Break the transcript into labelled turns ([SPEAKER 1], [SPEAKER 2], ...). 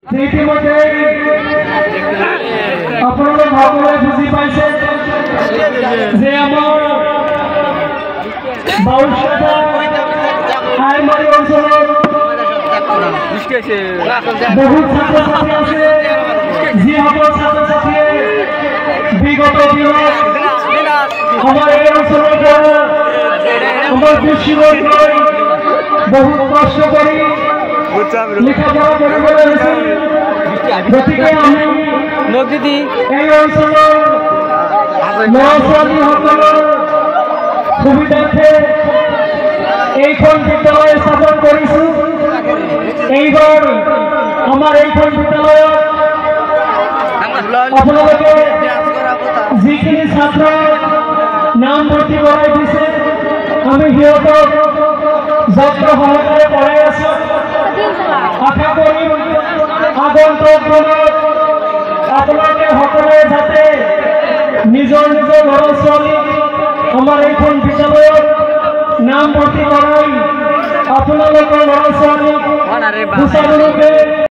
[SPEAKER 1] ইতিমধ্যে আপনারা ভালদৰে বুজি পাইছে যে আমাৰ বাউচাটা আইমাৰী অঞ্চলৰ বহুত ছাত্ৰ ছাত্ৰী আছে যিসকল ছাত্ৰ ছাত্ৰীয়ে বিগত দিনত আমাৰ এই অঞ্চলৰ পৰা আমাৰ বিশ্ববিদ্যালয় বহুত কষ্ট কৰি লেখাপড়া কৰিবলৈ হৈছিল। গতিকে আমি এই অঞ্চলৰ ল'ৰা ছোৱালীসকলৰ সুবিধাৰ্থে এইখন বিদ্যালয় স্থাপন কৰিছোঁ। এইবাৰ আমাৰ এইখন বিদ্যালয়ত আপোনালোকে যিখিনি ছাত্ৰৰ নাম ভৰ্তি কৰাই দিছে আমি সিহঁতক যত্ন সহকাৰে পঢ়াই আছোঁ। আশা কৰিম আগন্তুক দিনত আপোনালোকে সকলোৱে যাতে নিজৰ নিজৰ ল'ৰা ছোৱালীক আমাৰ এইখন বিদ্যালয়ত নাম ভৰ্তি কৰাই আপোনালোকৰ ল'ৰা ছোৱালীক সুচাৰুৰূপে